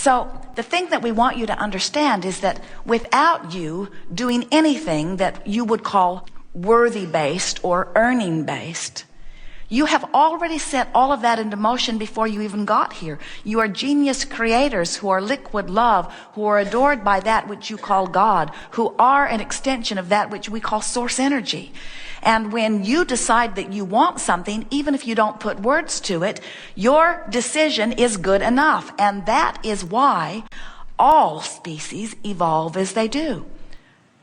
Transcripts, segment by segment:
So the thing that we want you to understand is that without you doing anything that you would call worthy-based or earning-based, you have already set all of that into motion before you even got here. You are genius creators who are liquid love, who are adored by that which you call God, who are an extension of that which we call source energy. And when you decide that you want something, even if you don't put words to it, your decision is good enough. And that is why all species evolve as they do.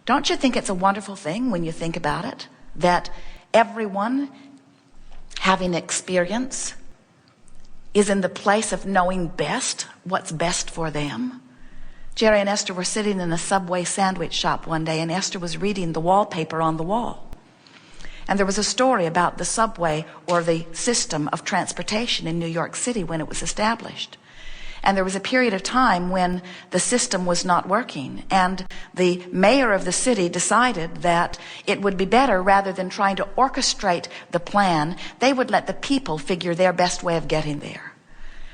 Don't you think it's a wonderful thing when you think about it, that everyone having experience is in the place of knowing best what's best for them? Jerry and Esther were sitting in a Subway sandwich shop one day, and Esther was reading the wallpaper on the wall. And there was a story about the subway, or the system of transportation in New York City when it was established. And there was a period of time when the system was not working, and the mayor of the city decided that it would be better, rather than trying to orchestrate the plan, they would let the people figure their best way of getting there.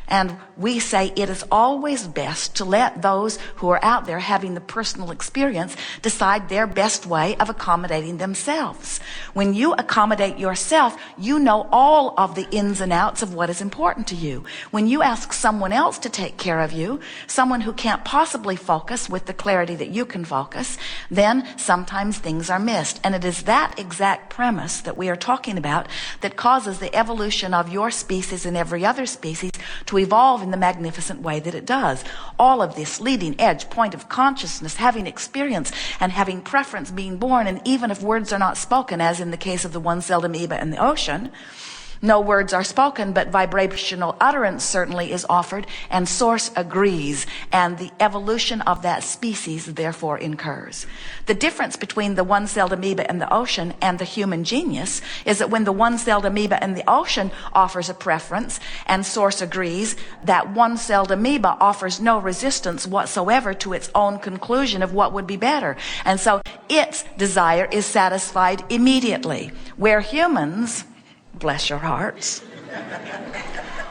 And we say it is always best to let those who are out there having the personal experience decide their best way of accommodating themselves. When you accommodate yourself, you know all of the ins and outs of what is important to you. When you ask someone else to take care of you, someone who can't possibly focus with the clarity that you can focus, then sometimes things are missed. And it is that exact premise that we are talking about that causes the evolution of your species and every other species to evolve in the magnificent way that it does. All of this leading edge point of consciousness, having experience and having preference, being born, and even if words are not spoken, as in the case of the one-celled amoeba in the ocean, no words are spoken, but vibrational utterance certainly is offered, and source agrees, and the evolution of that species therefore incurs. The difference between the one-celled amoeba in the ocean and the human genius is that when the one-celled amoeba in the ocean offers a preference and source agrees, that one-celled amoeba offers no resistance whatsoever to its own conclusion of what would be better. And so its desire is satisfied immediately. Where humans, bless your hearts,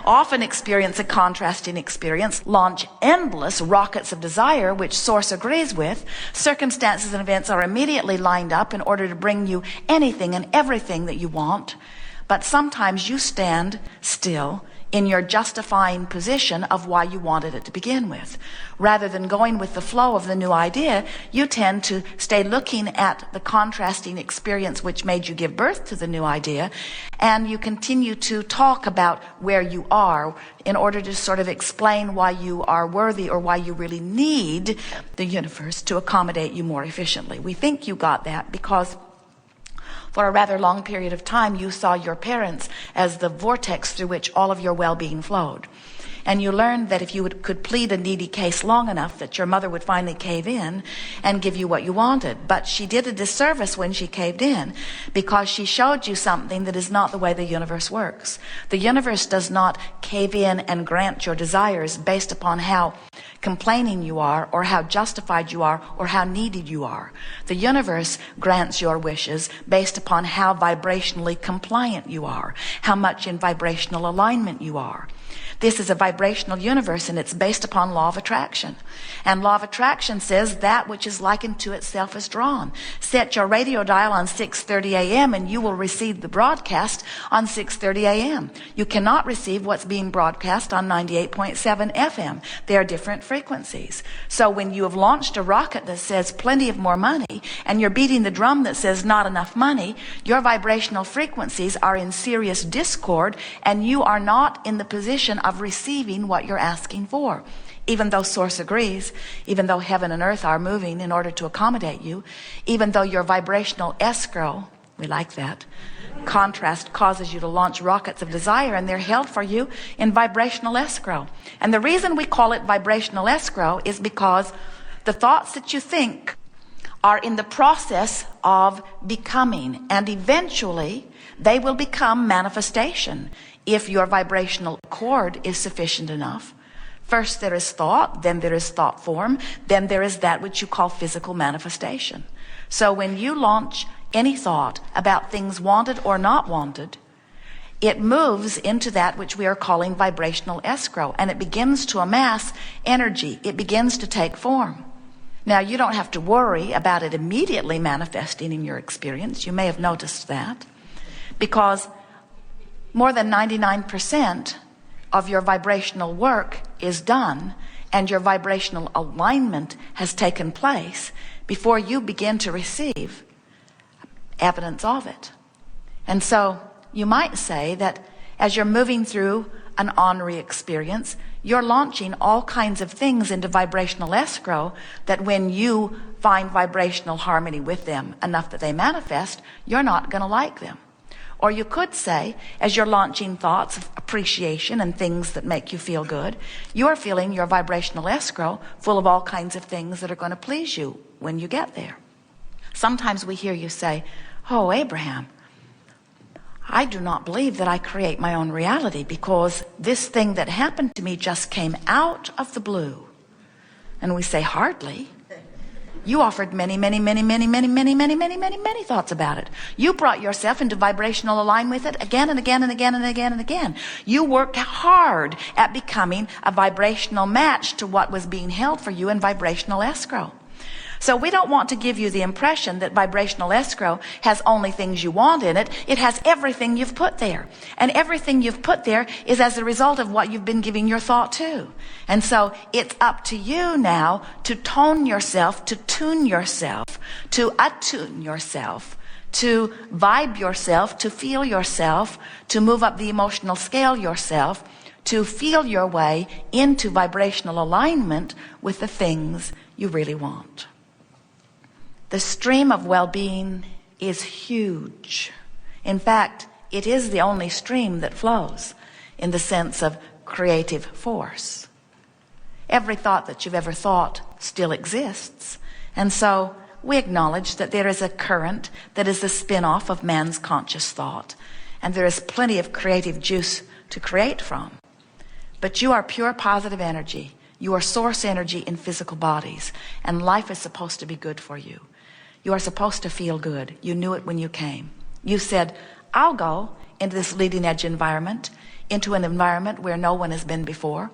often experience a contrasting experience, launch endless rockets of desire, which source agrees with, circumstances and events are immediately lined up in order to bring you anything and everything that you want. But sometimes you stand still in your justifying position of why you wanted it to begin with. Rather than going with the flow of the new idea, you tend to stay looking at the contrasting experience which made you give birth to the new idea, and you continue to talk about where you are in order to sort of explain why you are worthy, or why you really need the universe to accommodate you more efficiently. We think you got that because for a rather long period of time, you saw your parents as the vortex through which all of your well-being flowed. And you learned that if you could plead a needy case long enough, that your mother would finally cave in and give you what you wanted. But she did a disservice when she caved in, because she showed you something that is not the way the universe works. The universe does not cave in and grant your desires based upon how complaining you are, or how justified you are, or how needed you are. The universe grants your wishes based upon how vibrationally compliant you are, how much in vibrational alignment you are. This is a vibrational universe, and it's based upon law of attraction. And law of attraction says that which is likened to itself is drawn. Set your radio dial on 6:30 a.m. and you will receive the broadcast on 6:30 a.m. You cannot receive what's being broadcast on 98.7 FM. They are different frequencies. So when you have launched a rocket that says plenty of more money, and you're beating the drum that says not enough money, your vibrational frequencies are in serious discord, and you are not in the position of receiving what you're asking for. Even though source agrees, even though heaven and earth are moving in order to accommodate you, even though your vibrational escrow, we like that, contrast causes you to launch rockets of desire, and they're held for you in vibrational escrow. And the reason we call it vibrational escrow is because the thoughts that you think are in the process of becoming, and eventually they will become manifestation if your vibrational chord is sufficient enough. First there is thought, then there is thought form, then there is that which you call physical manifestation. So when you launch any thought about things wanted or not wanted, it moves into that which we are calling vibrational escrow, and it begins to amass energy. It begins to take form. Now, you don't have to worry about it immediately manifesting in your experience. You may have noticed that, because more than 99% of your vibrational work is done, and your vibrational alignment has taken place before you begin to receive evidence of it. And so you might say that as you're moving through an ornery experience, you're launching all kinds of things into vibrational escrow that when you find vibrational harmony with them enough that they manifest, you're not going to like them. Or you could say, as you're launching thoughts of appreciation and things that make you feel good, you're filling your vibrational escrow full of all kinds of things that are going to please you when you get there. Sometimes we hear you say, "Oh, Abraham, I do not believe that I create my own reality, because this thing that happened to me just came out of the blue." And we say, "Hardly. You offered many thoughts about it. You brought yourself into vibrational alignment with it again and again and again and again and again. You worked hard at becoming a vibrational match to what was being held for you in vibrational escrow." So we don't want to give you the impression that vibrational escrow has only things you want in it. It has everything you've put there. And everything you've put there is as a result of what you've been giving your thought to. And so it's up to you now to tone yourself, to tune yourself, to attune yourself, to vibe yourself, to feel yourself, to move up the emotional scale yourself, to feel your way into vibrational alignment with the things you really want. The stream of well-being is huge. In fact, it is the only stream that flows in the sense of creative force. Every thought that you've ever thought still exists. And so we acknowledge that there is a current that is the spin-off of man's conscious thought. And there is plenty of creative juice to create from. But you are pure positive energy. You are source energy in physical bodies. And life is supposed to be good for you. You are supposed to feel good. You knew it when you came. You said, "I'll go into this leading edge environment, into an environment where no one has been before,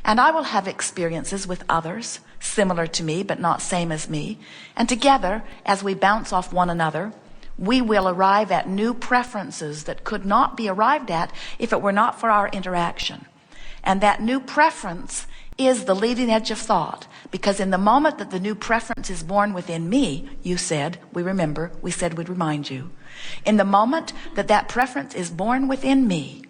and I will have experiences with others similar to me but not same as me, and together, as we bounce off one another, we will arrive at new preferences that could not be arrived at if it were not for our interaction." And that new preference is the leading edge of thought, because in the moment that the new preference is born within me, you said, we said we'd remind you, in the moment that that preference is born within me,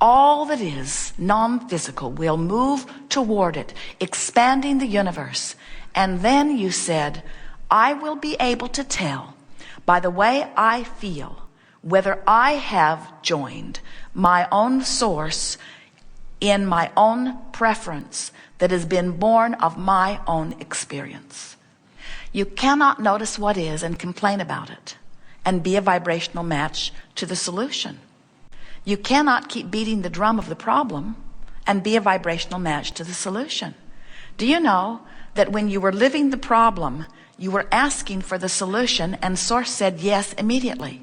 all that is non-physical will move toward it, expanding the universe. And then you said, I will be able to tell by the way I feel whether I have joined my own source in my own preference that has been born of my own experience. You cannot notice what is and complain about it and be a vibrational match to the solution. You cannot keep beating the drum of the problem and be a vibrational match to the solution. Do you know that when you were living the problem, you were asking for the solution and source said yes immediately?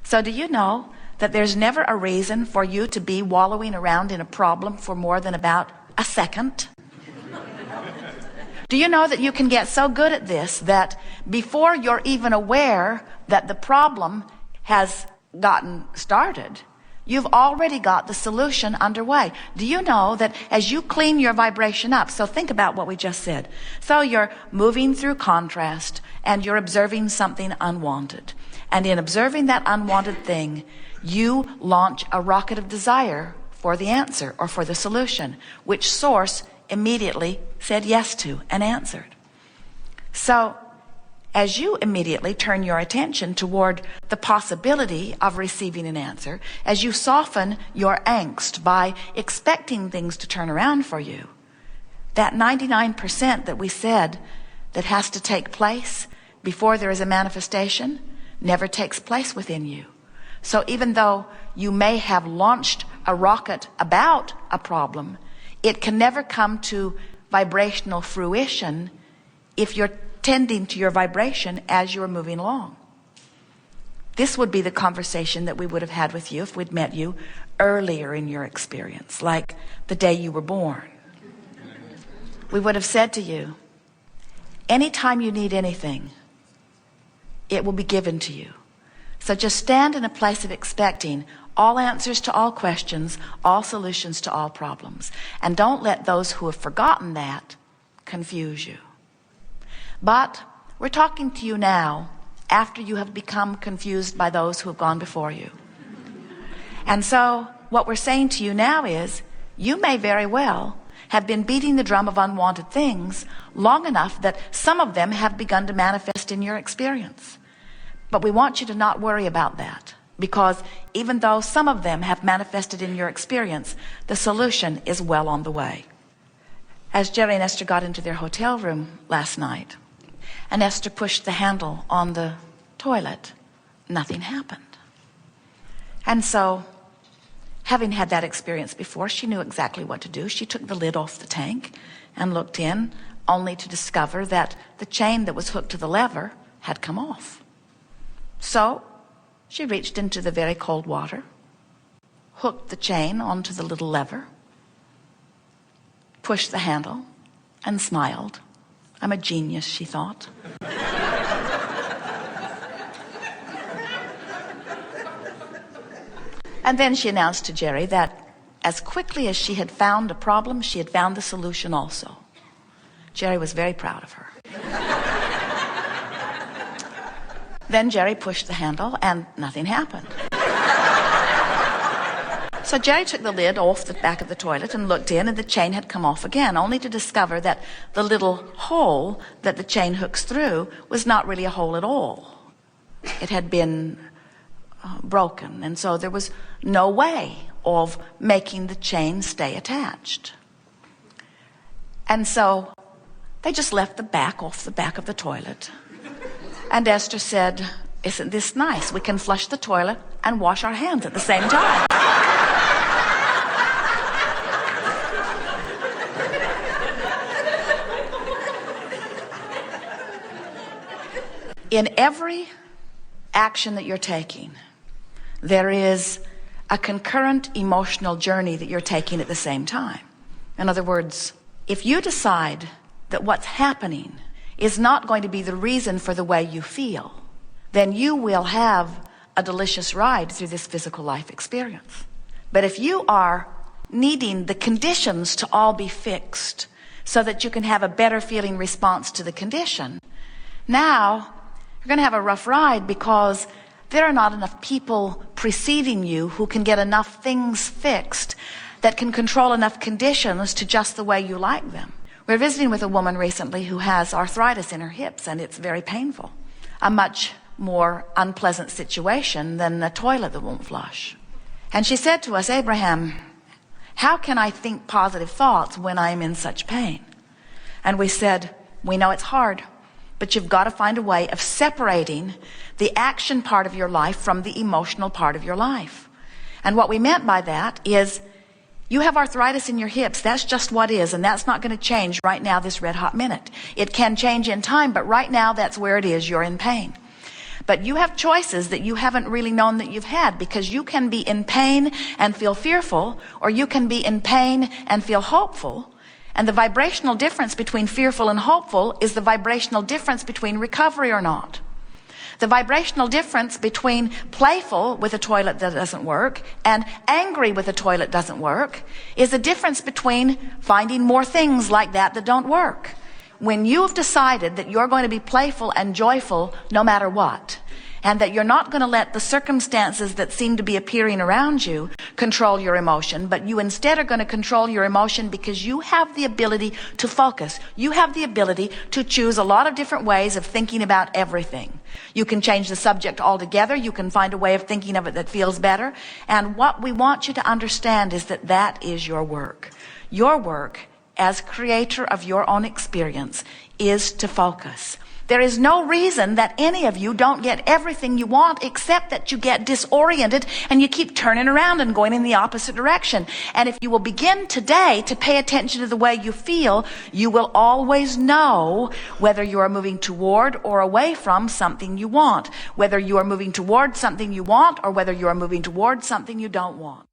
So do you know that there's never a reason for you to be wallowing around in a problem for more than about a second? Do you know that you can get so good at this that before you're even aware that the problem has gotten started, you've already got the solution underway? Do you know that as you clean your vibration up, so think about what we just said. So you're moving through contrast and you're observing something unwanted. And in observing that unwanted thing, you launch a rocket of desire for the answer or for the solution, which source immediately said yes to and answered. So as you immediately turn your attention toward the possibility of receiving an answer, as you soften your angst by expecting things to turn around for you, that 99% that we said that has to take place before there is a manifestation never takes place within you. So even though you may have launched a rocket about a problem, it can never come to vibrational fruition if you're tending to your vibration as you're moving along. This would be the conversation that we would have had with you if we'd met you earlier in your experience, like the day you were born. We would have said to you, anytime you need anything, it will be given to you. So just stand in a place of expecting all answers to all questions, all solutions to all problems. And don't let those who have forgotten that confuse you. But we're talking to you now after you have become confused by those who have gone before you. And so what we're saying to you now is, you may very well have been beating the drum of unwanted things long enough that some of them have begun to manifest in your experience. But we want you to not worry about that, because even though some of them have manifested in your experience, the solution is well on the way. As Jerry and Esther got into their hotel room last night, and Esther pushed the handle on the toilet, nothing happened. And so, having had that experience before, she knew exactly what to do. She took the lid off the tank and looked in, only to discover that the chain that was hooked to the lever had come off. So she reached into the very cold water, hooked the chain onto the little lever, pushed the handle, and smiled. I'm a genius, she thought. And then she announced to Jerry that as quickly as she had found a problem, she had found the solution also. Jerry was very proud of her. Then Jerry pushed the handle and nothing happened. So Jerry took the lid off the back of the toilet and looked in, and the chain had come off again, only to discover that the little hole that the chain hooks through was not really a hole at all. It had been broken, and so there was no way of making the chain stay attached. And so they just left the back off the back of the toilet. And Esther said, "Isn't this nice? We can flush the toilet and wash our hands at the same time." In every action that you're taking, there is a concurrent emotional journey that you're taking at the same time. In other words, if you decide that what's happening is not going to be the reason for the way you feel, then you will have a delicious ride through this physical life experience. But if you are needing the conditions to all be fixed so that you can have a better feeling response to the condition, now you're going to have a rough ride, because there are not enough people preceding you who can get enough things fixed that can control enough conditions to just the way you like them. We're visiting with a woman recently who has arthritis in her hips, and it's very painful. A much more unpleasant situation than a toilet that won't flush. And she said to us, "Abraham, how can I think positive thoughts when I'm in such pain?" And we said, "We know it's hard, but you've got to find a way of separating the action part of your life from the emotional part of your life." And what we meant by that is, you have arthritis in your hips. That's just what is, and that's not going to change right now, this red hot minute. It can change in time, but right now that's where it is. You're in pain. But you have choices that you haven't really known that you've had, because you can be in pain and feel fearful, or you can be in pain and feel hopeful. And the vibrational difference between fearful and hopeful is the vibrational difference between recovery or not. The vibrational difference between playful with a toilet that doesn't work and angry with a toilet doesn't work is the difference between finding more things like that don't work. When you have decided that you're going to be playful and joyful no matter what, and that you're not going to let the circumstances that seem to be appearing around you control your emotion, but you instead are going to control your emotion, because you have the ability to focus. You have the ability to choose a lot of different ways of thinking about everything. You can change the subject altogether. You can find a way of thinking of it that feels better. And what we want you to understand is that that is your work. Your work as creator of your own experience is to focus. There is no reason that any of you don't get everything you want, except that you get disoriented and you keep turning around and going in the opposite direction. And if you will begin today to pay attention to the way you feel, you will always know whether you are moving toward or away from something you want, whether you are moving toward something you want or whether you are moving toward something you don't want.